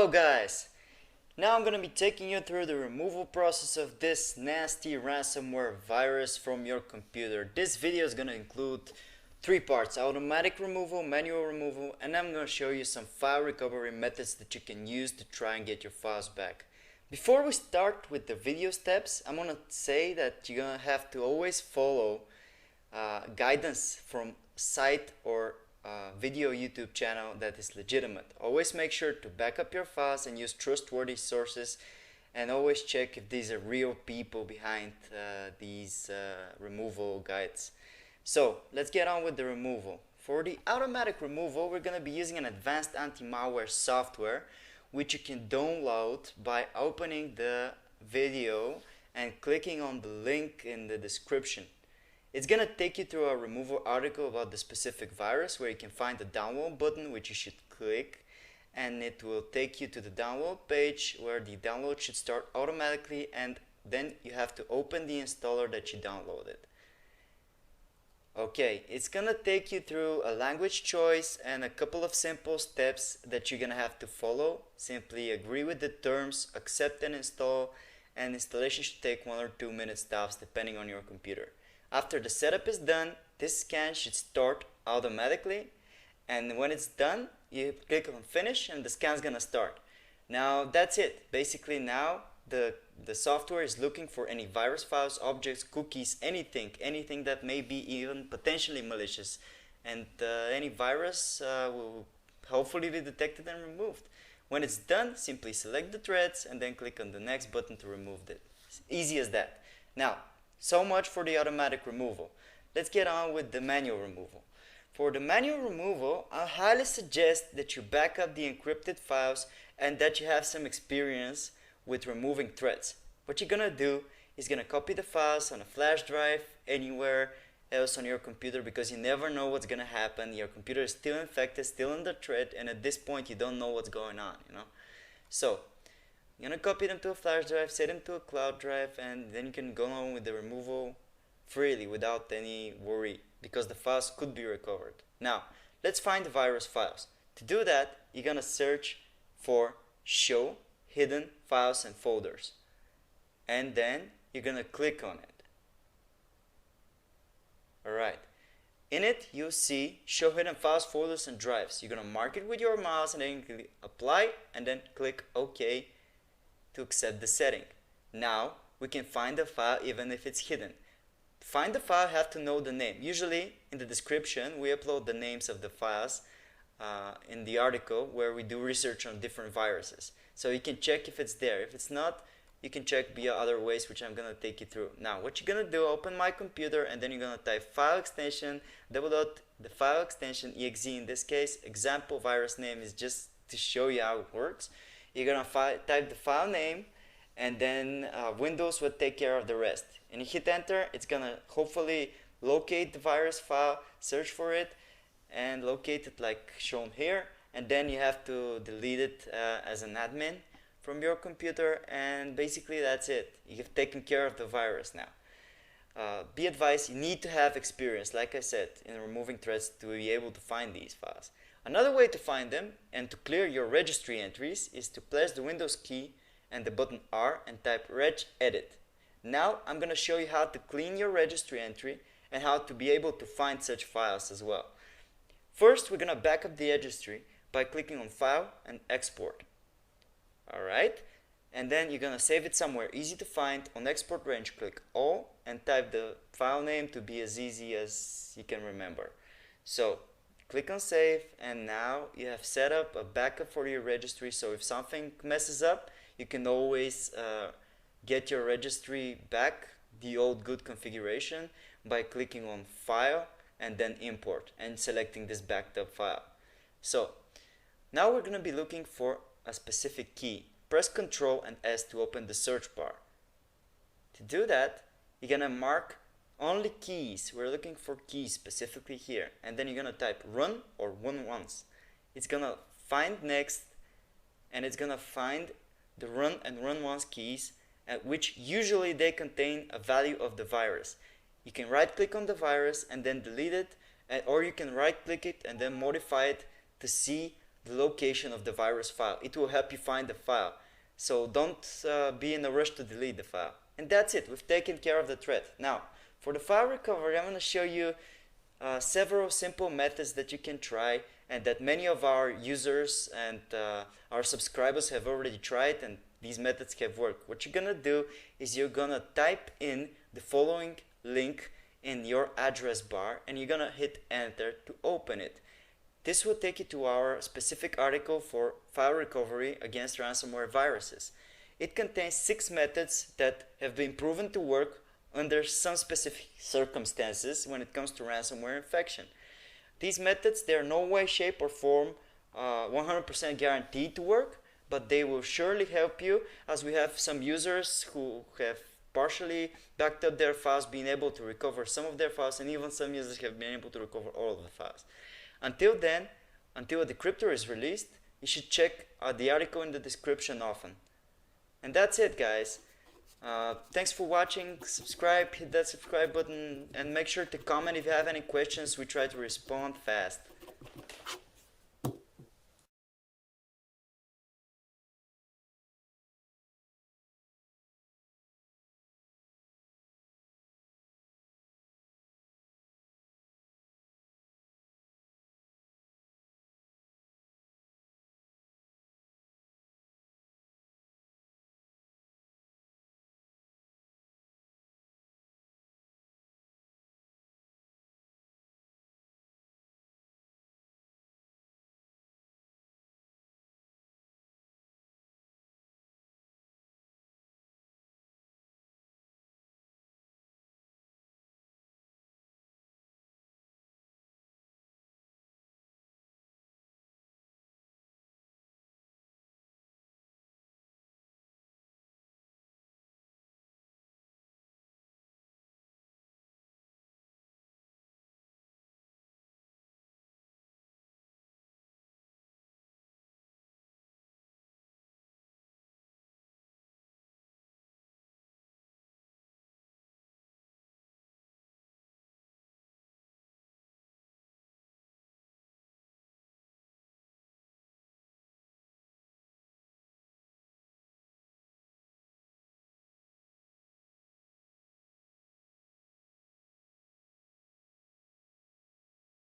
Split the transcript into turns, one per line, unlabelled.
Hello guys! Now I'm going to be taking you through the removal process of this nasty ransomware virus from your computer. This video is going to include three parts: automatic removal, manual removal, and I'm going to show you some file recovery methods that you can use to try and get your files back. Before we start with the video steps, I'm going to say that you're going to have to always follow guidance from site or video YouTube channel that is legitimate. Always make sure to back up your files and use trustworthy sources, and always check if these are real people behind these removal guides. So let's get on with the removal. For the automatic removal, we're going to be using an advanced anti-malware software which you can download by opening the video and clicking on the link in the description. It's going to take you through a removal article about the specific virus, where you can find the download button, which you should click, and it will take you to the download page where the download should start automatically, and then you have to open the installer that you downloaded. Okay, it's going to take you through a language choice and a couple of simple steps that you're going to have to follow. Simply agree with the terms, accept and install, and installation should take 1 or 2 minutes tops depending on your computer. After the setup is done, this scan should start automatically, and when it's done, you click on finish and the scan is gonna start. Now that's it. Basically now the software is looking for any virus files, objects, cookies, anything that may be even potentially malicious, and any virus will hopefully be detected and removed. When it's done, simply select the threads and then click on the next button to remove it. It's easy as that. Now, so much for the automatic removal. Let's get on with the manual removal. For the manual removal, I highly suggest that you back up the encrypted files and that you have some experience with removing threads. What you're gonna do is gonna copy the files on a flash drive anywhere else on your computer, because you never know what's gonna happen. Your computer is still infected, still in the thread, and at this point you don't know what's going on, So you're going to copy them to a flash drive, set them to a cloud drive, and then you can go on with the removal freely without any worry, because the files could be recovered. Now, let's find the virus files. To do that, you're going to search for Show Hidden Files and Folders. And then you're going to click on it. Alright. In it, you'll see Show Hidden Files, Folders, and Drives. You're going to mark it with your mouse and then click Apply, and then click OK to accept the setting. Now we can find the file even if it's hidden. To find the file, you have to know the name. Usually in the description we upload the names of the files in the article where we do research on different viruses. So you can check if it's there. If it's not, you can check via other ways, which I'm going to take you through. Now what you're going to do, open my computer, and then you're going to type file extension, the file extension exe. In this case, example virus name is just to show you how it works. You're going to type the file name, and then Windows will take care of the rest. And you hit enter, it's going to hopefully locate the virus file, search for it, and locate it like shown here. And then you have to delete it as an admin from your computer, and basically that's it. You've taken care of the virus now. Be advised, you need to have experience, like I said, in removing threads to be able to find these files. Another way to find them and to clear your registry entries is to press the Windows key and the button R and type regedit. Now I'm going to show you how to clean your registry entry and how to be able to find such files as well. First, we're going to back up the registry by clicking on File and Export. Alright, and then you're going to save it somewhere easy to find. On Export Range, click All and type the file name to be as easy as you can remember. So click on Save, and now you have set up a backup for your registry, so if something messes up, you can always get your registry back, the old good configuration, by clicking on File and then Import and selecting this backed up file. So now we're going to be looking for a specific key. Press Ctrl and S to open the search bar. To do that, you're going to mark only keys. We're looking for keys specifically here, and then you're gonna type run or run once. It's gonna find next, and it's gonna find the run and run once keys, at which usually they contain a value of the virus. You can right click on the virus and then delete it, or you can right click it and then modify it to see the location of the virus file. It will help you find the file. So don't be in a rush to delete the file. And that's it. We've taken care of the threat. Now, for the file recovery, I'm going to show you several simple methods that you can try and that many of our users and our subscribers have already tried, and these methods have worked. What you're going to do is you're going to type in the following link in your address bar and you're going to hit enter to open it. This will take you to our specific article for file recovery against ransomware viruses. It contains 6 methods that have been proven to work under some specific circumstances when it comes to ransomware infection. These methods, they are no way, shape, or form 100% guaranteed to work, but they will surely help you, as we have some users who have partially backed up their files, being able to recover some of their files, and even some users have been able to recover all of the files. Until then, until a decryptor is released, you should check the article in the description often. And that's it, guys. Thanks for watching. Subscribe, hit that subscribe button, and make sure to comment if you have any questions. We try to respond fast.